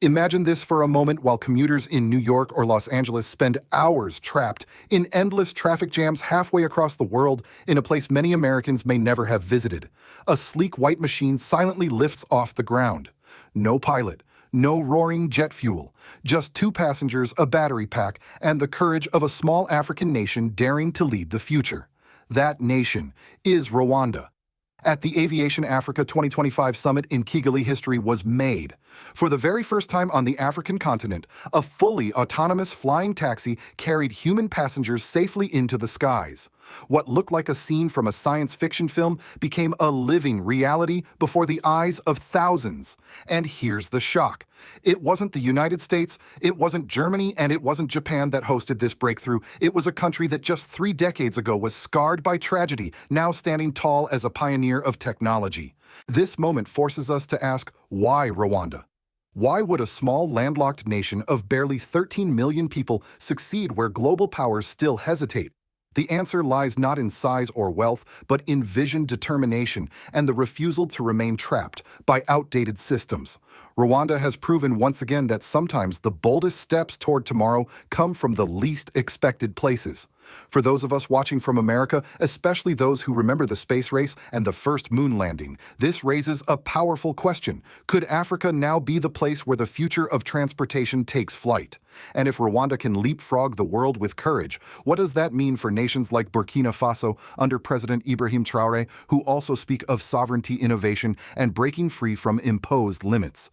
Imagine this for a moment while commuters in New York or Los Angeles spend hours trapped in endless traffic jams halfway across the world in a place many Americans may never have visited. A sleek white machine silently lifts off the ground. No pilot, no roaring jet fuel, just two passengers, a battery pack, and the courage of a small African nation daring to lead the future. That nation is Rwanda. At the Aviation Africa 2025 summit in Kigali, history was made. For the very first time on the African continent, a fully autonomous flying taxi carried human passengers safely into the skies. What looked like a scene from a science fiction film became a living reality before the eyes of thousands. And here's the shock. It wasn't the United States, it wasn't Germany, and it wasn't Japan that hosted this breakthrough. It was a country that just 3 decades ago was scarred by tragedy, now standing tall as a pioneer of technology. This moment forces us to ask, why Rwanda? Why would a small landlocked nation of barely 13 million people succeed where global powers still hesitate? The answer lies not in size or wealth, but in vision, determination, and the refusal to remain trapped by outdated systems. Rwanda has proven once again that sometimes the boldest steps toward tomorrow come from the least expected places. For those of us watching from America, especially those who remember the space race and the first moon landing, this raises a powerful question. Could Africa now be the place where the future of transportation takes flight? And if Rwanda can leapfrog the world with courage, what does that mean for nations like Burkina Faso under President Ibrahim Traoré, who also speak of sovereignty, innovation, and breaking free from imposed limits?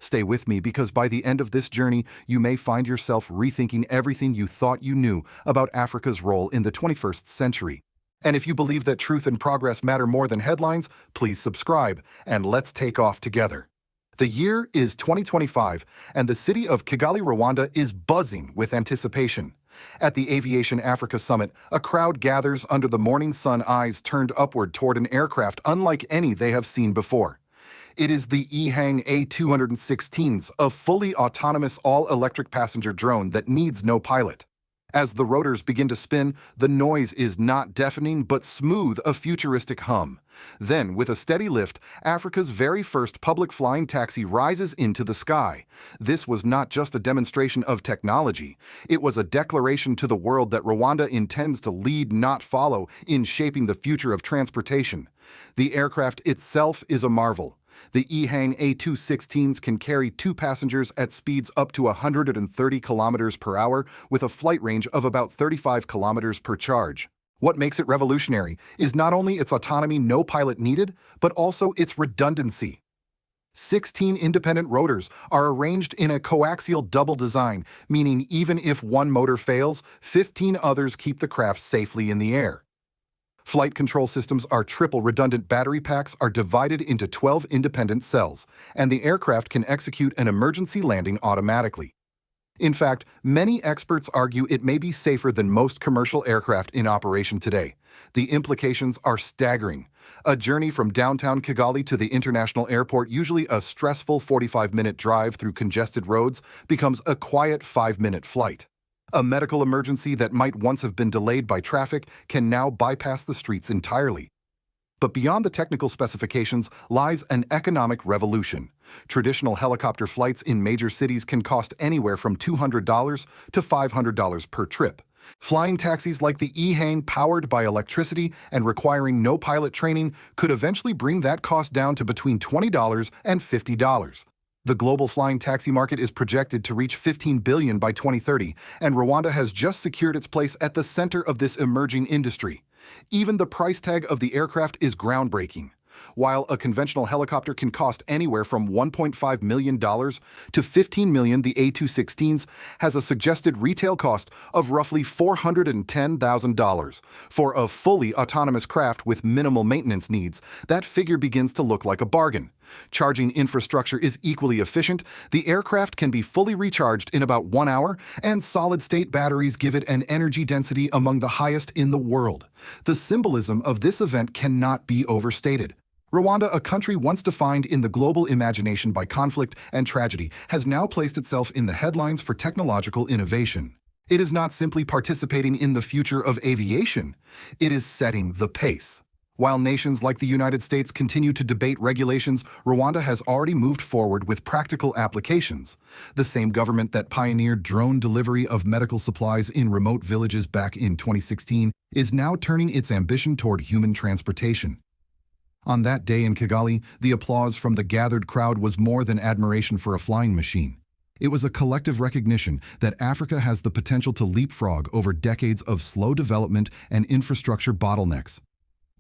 Stay with me, because by the end of this journey, you may find yourself rethinking everything you thought you knew about Africa's role in the 21st century. And if you believe that truth and progress matter more than headlines, please subscribe, and let's take off together. The year is 2025, and the city of Kigali, Rwanda is buzzing with anticipation. At the Aviation Africa summit, a crowd gathers under the morning sun, eyes turned upward toward an aircraft unlike any they have seen before. It is the E-Hang A216s, a fully autonomous all-electric passenger drone that needs no pilot. As the rotors begin to spin, the noise is not deafening but smooth, a futuristic hum. Then, with a steady lift, Africa's very first public flying taxi rises into the sky. This was not just a demonstration of technology. It was a declaration to the world that Rwanda intends to lead, not follow, in shaping the future of transportation. The aircraft itself is a marvel. The E-Hang A216s can carry 2 passengers at speeds up to 130 kilometers per hour with a flight range of about 35 kilometers per charge. What makes it revolutionary is not only its autonomy, no pilot needed, but also its redundancy. 16 independent rotors are arranged in a coaxial double design, meaning even if one motor fails, 15 others keep the craft safely in the air. Flight control systems are triple redundant. Battery packs are divided into 12 independent cells, and the aircraft can execute an emergency landing automatically. In fact, many experts argue it may be safer than most commercial aircraft in operation today. The implications are staggering. A journey from downtown Kigali to the international airport, usually a stressful 45-minute drive through congested roads, becomes a quiet 5-minute flight. A medical emergency that might once have been delayed by traffic can now bypass the streets entirely. But beyond the technical specifications lies an economic revolution. Traditional helicopter flights in major cities can cost anywhere from $200 to $500 per trip. Flying taxis like the E-Hang, powered by electricity and requiring no pilot training, could eventually bring that cost down to between $20 and $50. The global flying taxi market is projected to reach $15 billion by 2030, and Rwanda has just secured its place at the center of this emerging industry. Even the price tag of the aircraft is groundbreaking. While a conventional helicopter can cost anywhere from $1.5 million to $15 million, the A216s has a suggested retail cost of roughly $410,000. For a fully autonomous craft with minimal maintenance needs, that figure begins to look like a bargain. Charging infrastructure is equally efficient. The aircraft can be fully recharged in about 1 hour, and solid-state batteries give it an energy density among the highest in the world. The symbolism of this event cannot be overstated. Rwanda, a country once defined in the global imagination by conflict and tragedy, has now placed itself in the headlines for technological innovation. It is not simply participating in the future of aviation, it is setting the pace. While nations like the United States continue to debate regulations, Rwanda has already moved forward with practical applications. The same government that pioneered drone delivery of medical supplies in remote villages back in 2016 is now turning its ambition toward human transportation. On that day in Kigali, the applause from the gathered crowd was more than admiration for a flying machine. It was a collective recognition that Africa has the potential to leapfrog over decades of slow development and infrastructure bottlenecks.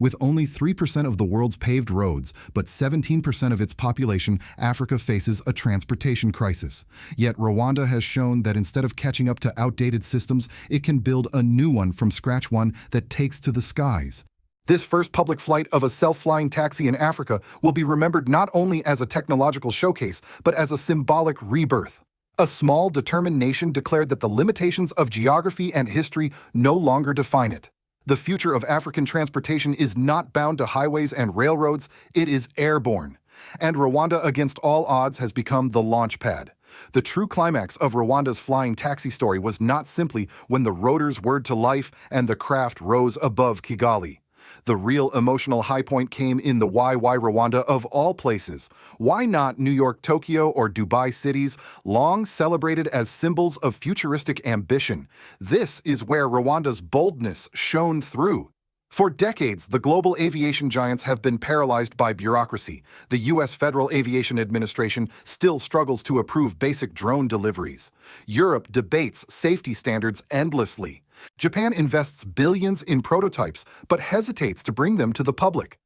With only 3% of the world's paved roads, but 17% of its population, Africa faces a transportation crisis. Yet Rwanda has shown that instead of catching up to outdated systems, it can build a new one from scratch, one that takes to the skies. This first public flight of a self-flying taxi in Africa will be remembered not only as a technological showcase, but as a symbolic rebirth. A small, determined nation declared that the limitations of geography and history no longer define it. The future of African transportation is not bound to highways and railroads, it is airborne. And Rwanda, against all odds, has become the launch pad. The true climax of Rwanda's flying taxi story was not simply when the rotors whirred to life and the craft rose above Kigali. The real emotional high point came in the why Rwanda of all places. Why not New York, Tokyo, or Dubai cities, long celebrated as symbols of futuristic ambition? This is where Rwanda's boldness shone through. For decades, the global aviation giants have been paralyzed by bureaucracy. The U.S. Federal Aviation Administration still struggles to approve basic drone deliveries. Europe debates safety standards endlessly. Japan invests billions in prototypes, but hesitates to bring them to the public.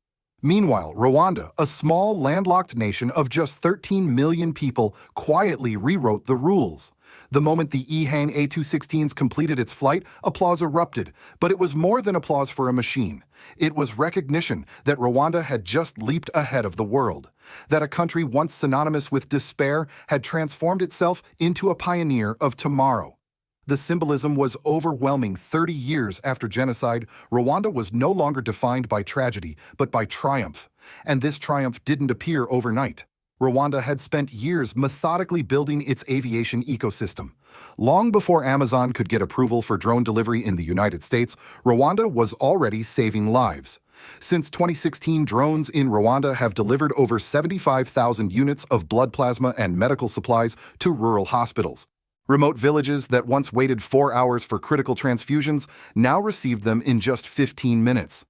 Meanwhile, Rwanda, a small landlocked nation of just 13 million people, quietly rewrote the rules. The moment the E-Hang A216s completed its flight, applause erupted, but it was more than applause for a machine. It was recognition that Rwanda had just leaped ahead of the world, that a country once synonymous with despair had transformed itself into a pioneer of tomorrow. The symbolism was overwhelming. 30 years after genocide, Rwanda was no longer defined by tragedy, but by triumph. And this triumph didn't appear overnight. Rwanda had spent years methodically building its aviation ecosystem. Long before Amazon could get approval for drone delivery in the United States, Rwanda was already saving lives. Since 2016, drones in Rwanda have delivered over 75,000 units of blood plasma and medical supplies to rural hospitals. Remote villages that once waited 4 hours for critical transfusions now received them in just 15 minutes.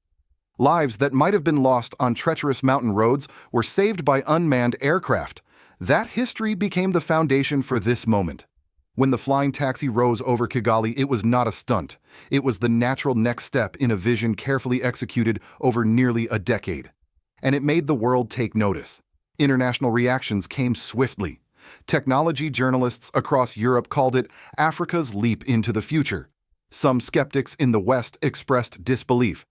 Lives that might have been lost on treacherous mountain roads were saved by unmanned aircraft. That history became the foundation for this moment. When the flying taxi rose over Kigali, it was not a stunt. It was the natural next step in a vision carefully executed over nearly a decade. And it made the world take notice. International reactions came swiftly. Technology journalists across Europe called it Africa's leap into the future. Some skeptics in the West expressed disbelief.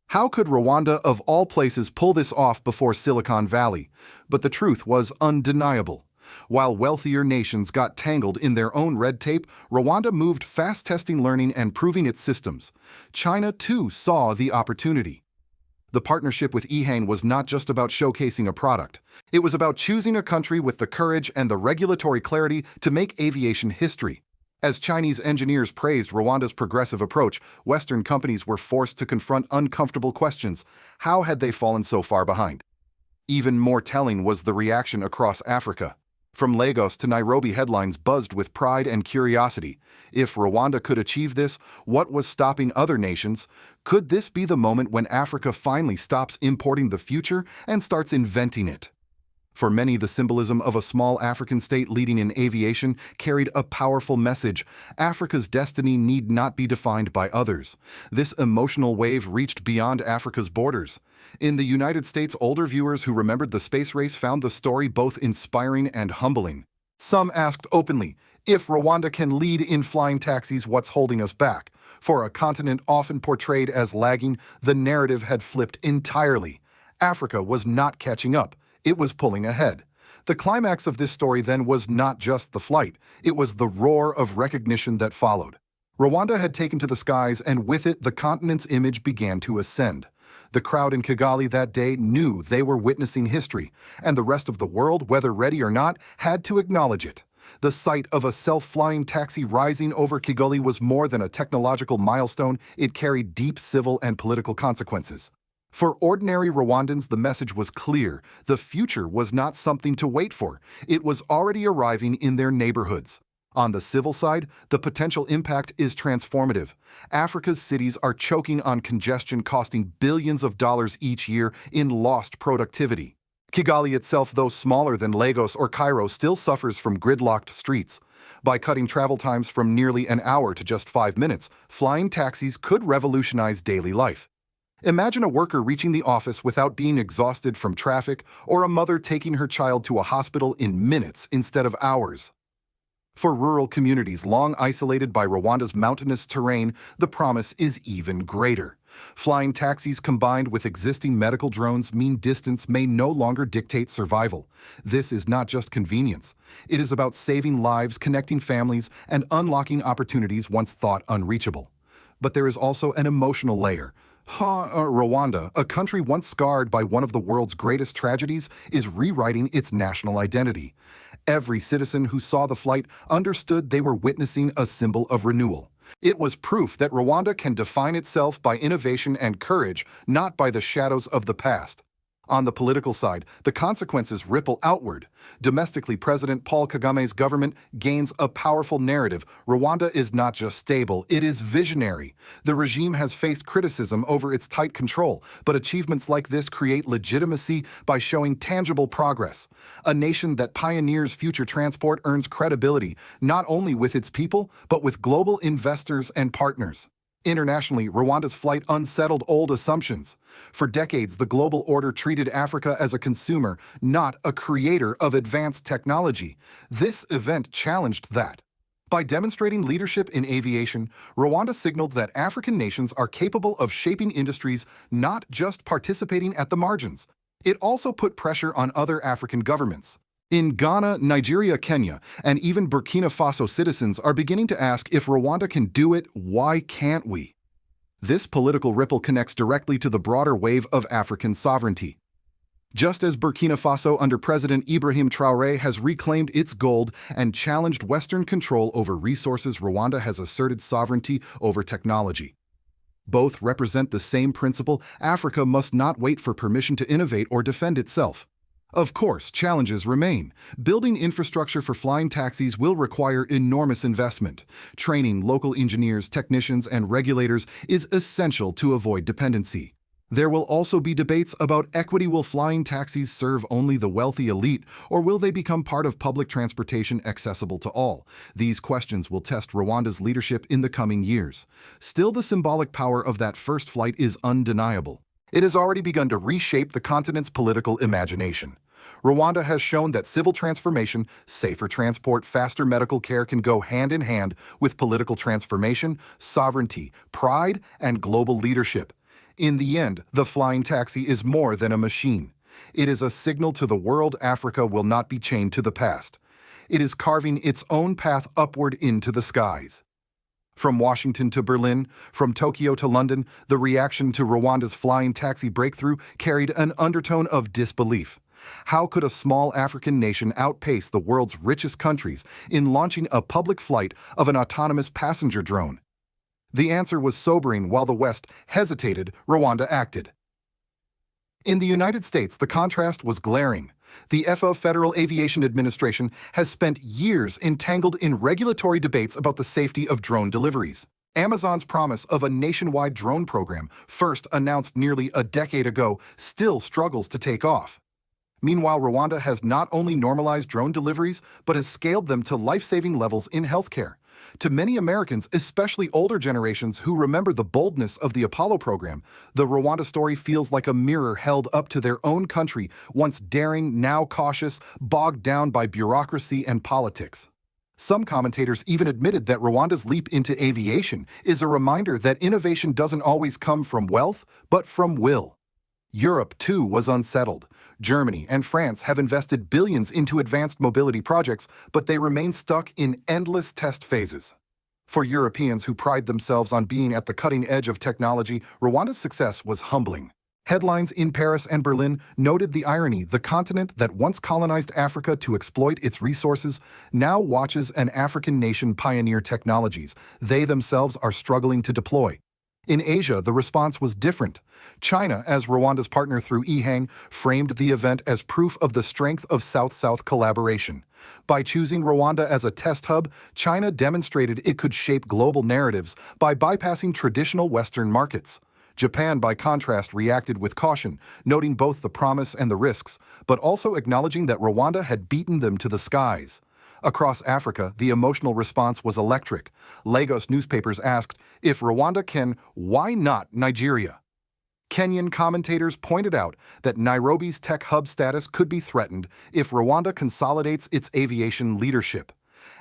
How could Rwanda, of all places, pull this off before Silicon Valley? But the truth was undeniable. While wealthier nations got tangled in their own red tape, Rwanda moved fast, testing, learning, and proving its systems. China, too, saw the opportunity. The partnership with E-Hang was not just about showcasing a product. It was about choosing a country with the courage and the regulatory clarity to make aviation history. As Chinese engineers praised Rwanda's progressive approach, Western companies were forced to confront uncomfortable questions. How had they fallen so far behind? Even more telling was the reaction across Africa. From Lagos to Nairobi, headlines buzzed with pride and curiosity. If Rwanda could achieve this, what was stopping other nations? Could this be the moment when Africa finally stops importing the future and starts inventing it? For many, the symbolism of a small African state leading in aviation carried a powerful message. Africa's destiny need not be defined by others. This emotional wave reached beyond Africa's borders. In the United States, older viewers who remembered the space race found the story both inspiring and humbling. Some asked openly, if Rwanda can lead in flying taxis, what's holding us back? For a continent often portrayed as lagging, the narrative had flipped entirely. Africa was not catching up. It was pulling ahead. The climax of this story then was not just the flight, it was the roar of recognition that followed. Rwanda had taken to the skies, and with it, the continent's image began to ascend. The crowd in Kigali that day knew they were witnessing history, and the rest of the world, whether ready or not, had to acknowledge it. The sight of a self-flying taxi rising over Kigali was more than a technological milestone, it carried deep civil and political consequences. For ordinary Rwandans, the message was clear. The future was not something to wait for. It was already arriving in their neighborhoods. On the civil side, the potential impact is transformative. Africa's cities are choking on congestion, costing billions of dollars each year in lost productivity. Kigali itself, though smaller than Lagos or Cairo, still suffers from gridlocked streets. By cutting travel times from nearly an hour to just 5 minutes, flying taxis could revolutionize daily life. Imagine a worker reaching the office without being exhausted from traffic, or a mother taking her child to a hospital in minutes instead of hours. For rural communities long isolated by Rwanda's mountainous terrain, the promise is even greater. Flying taxis combined with existing medical drones mean distance may no longer dictate survival. This is not just convenience. It is about saving lives, connecting families, and unlocking opportunities once thought unreachable. But there is also an emotional layer. Rwanda, a country once scarred by one of the world's greatest tragedies, is rewriting its national identity. Every citizen who saw the flight understood they were witnessing a symbol of renewal. It was proof that Rwanda can define itself by innovation and courage, not by the shadows of the past. On the political side, the consequences ripple outward. Domestically, President Paul Kagame's government gains a powerful narrative. Rwanda is not just stable, it is visionary. The regime has faced criticism over its tight control, but achievements like this create legitimacy by showing tangible progress. A nation that pioneers future transport earns credibility, not only with its people, but with global investors and partners. Internationally, Rwanda's flight unsettled old assumptions. For decades, the global order treated Africa as a consumer, not a creator of advanced technology. This event challenged that. By demonstrating leadership in aviation, Rwanda signaled that African nations are capable of shaping industries, not just participating at the margins. It also put pressure on other African governments. In Ghana, Nigeria, Kenya, and even Burkina Faso, citizens are beginning to ask, if Rwanda can do it, why can't we? This political ripple connects directly to the broader wave of African sovereignty. Just as Burkina Faso under President Ibrahim Traoré has reclaimed its gold and challenged Western control over resources, Rwanda has asserted sovereignty over technology. Both represent the same principle: Africa must not wait for permission to innovate or defend itself. Of course, challenges remain. Building infrastructure for flying taxis will require enormous investment. Training local engineers, technicians, and regulators is essential to avoid dependency. There will also be debates about equity. Will flying taxis serve only the wealthy elite, or will they become part of public transportation accessible to all? These questions will test Rwanda's leadership in the coming years. Still, the symbolic power of that first flight is undeniable. It has already begun to reshape the continent's political imagination. Rwanda has shown that civil transformation, safer transport, faster medical care can go hand in hand with political transformation, sovereignty, pride, and global leadership. In the end, the flying taxi is more than a machine. It is a signal to the world Africa will not be chained to the past. It is carving its own path upward into the skies. From Washington to Berlin, from Tokyo to London, the reaction to Rwanda's flying taxi breakthrough carried an undertone of disbelief. How could a small African nation outpace the world's richest countries in launching a public flight of an autonomous passenger drone? The answer was sobering. While the West hesitated, Rwanda acted. In the United States, the contrast was glaring. The Federal Aviation Administration has spent years entangled in regulatory debates about the safety of drone deliveries. Amazon's promise of a nationwide drone program, first announced nearly a decade ago, still struggles to take off. Meanwhile, Rwanda has not only normalized drone deliveries, but has scaled them to life-saving levels in healthcare. To many Americans, especially older generations who remember the boldness of the Apollo program, the Rwanda story feels like a mirror held up to their own country, once daring, now cautious, bogged down by bureaucracy and politics. Some commentators even admitted that Rwanda's leap into aviation is a reminder that innovation doesn't always come from wealth, but from will. Europe, too, was unsettled. Germany and France have invested billions into advanced mobility projects, but they remain stuck in endless test phases. For Europeans who pride themselves on being at the cutting edge of technology, Rwanda's success was humbling. Headlines in Paris and Berlin noted the irony: the continent that once colonized Africa to exploit its resources now watches an African nation pioneer technologies they themselves are struggling to deploy. In Asia, the response was different. China, as Rwanda's partner through E-Hang, framed the event as proof of the strength of South-South collaboration. By choosing Rwanda as a test hub, China demonstrated it could shape global narratives by bypassing traditional Western markets. Japan, by contrast, reacted with caution, noting both the promise and the risks, but also acknowledging that Rwanda had beaten them to the skies. Across Africa, the emotional response was electric. Lagos newspapers asked, if Rwanda can, why not Nigeria? Kenyan commentators pointed out that Nairobi's tech hub status could be threatened if Rwanda consolidates its aviation leadership.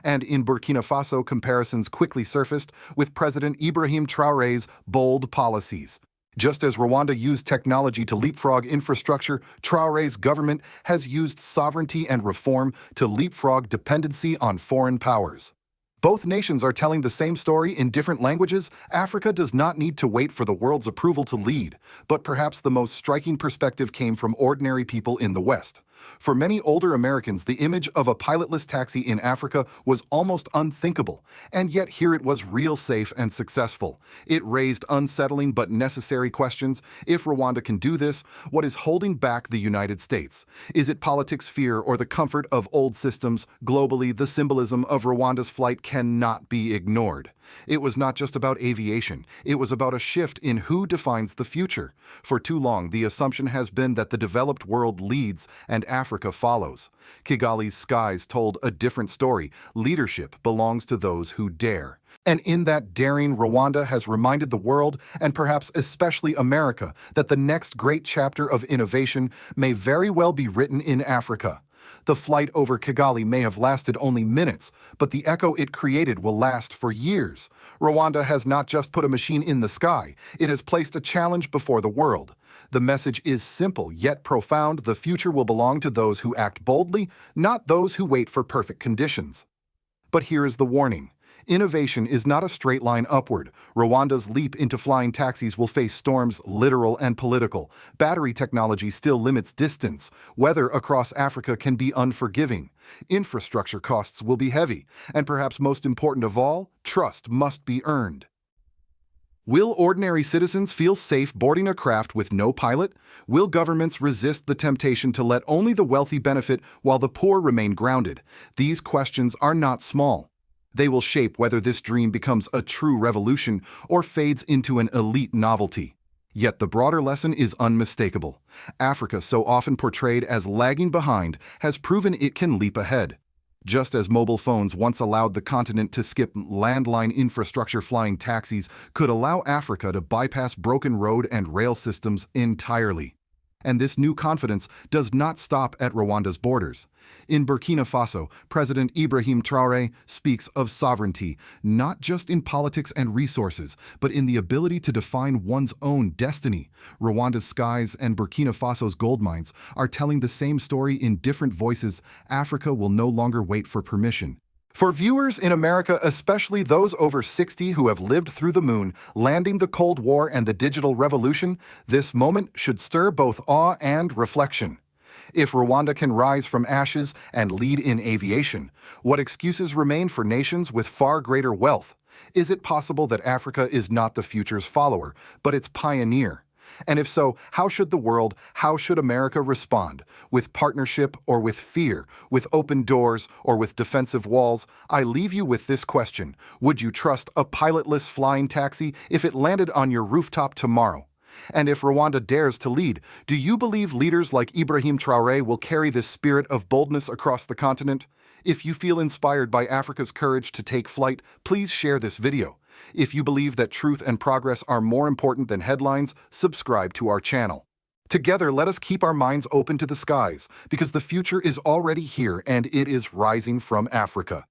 And in Burkina Faso, comparisons quickly surfaced with President Ibrahim Traoré's bold policies. Just as Rwanda used technology to leapfrog infrastructure, Traoré's government has used sovereignty and reform to leapfrog dependency on foreign powers. Both nations are telling the same story in different languages. Africa does not need to wait for the world's approval to lead, but perhaps the most striking perspective came from ordinary people in the West. For many older Americans, the image of a pilotless taxi in Africa was almost unthinkable, and yet here it was real safe and successful. It raised unsettling but necessary questions. If Rwanda can do this, what is holding back the United States? Is it politics, fear, or the comfort of old systems? Globally, the symbolism of Rwanda's flight cannot be ignored. It was not just about aviation. It was about a shift in who defines the future. For too long, the assumption has been that the developed world leads and Africa follows. Kigali's skies told a different story. Leadership belongs to those who dare. And in that daring, Rwanda has reminded the world, and perhaps especially America, that the next great chapter of innovation may very well be written in Africa. The flight over Kigali may have lasted only minutes, but the echo it created will last for years. Rwanda has not just put a machine in the sky, it has placed a challenge before the world. The message is simple yet profound: the future will belong to those who act boldly, not those who wait for perfect conditions. But here is the warning. Innovation is not a straight line upward. Rwanda's leap into flying taxis will face storms, literal and political. Battery technology still limits distance. Weather across Africa can be unforgiving. Infrastructure costs will be heavy. And perhaps most important of all, trust must be earned. Will ordinary citizens feel safe boarding a craft with no pilot? Will governments resist the temptation to let only the wealthy benefit while the poor remain grounded? These questions are not small. They will shape whether this dream becomes a true revolution or fades into an elite novelty. Yet the broader lesson is unmistakable. Africa, so often portrayed as lagging behind, has proven it can leap ahead. Just as mobile phones once allowed the continent to skip landline infrastructure, flying taxis could allow Africa to bypass broken road and rail systems entirely. And this new confidence does not stop at Rwanda's borders. In Burkina Faso, President Ibrahim Traoré speaks of sovereignty, not just in politics and resources, but in the ability to define one's own destiny. Rwanda's skies and Burkina Faso's gold mines are telling the same story in different voices. Africa will no longer wait for permission. For viewers in America, especially those over 60 who have lived through the moon, landing the Cold War and the digital revolution, this moment should stir both awe and reflection. If Rwanda can rise from ashes and lead in aviation, what excuses remain for nations with far greater wealth? Is it possible that Africa is not the future's follower, but its pioneer? And if so, how should the world, how should America respond? With partnership or with fear? With open doors or with defensive walls? I leave you with this question. Would you trust a pilotless flying taxi if it landed on your rooftop tomorrow? And if Rwanda dares to lead, do you believe leaders like Ibrahim Traoré will carry this spirit of boldness across the continent? If you feel inspired by Africa's courage to take flight, please share this video. If you believe that truth and progress are more important than headlines, subscribe to our channel. Together, let us keep our minds open to the skies, because the future is already here and it is rising from Africa.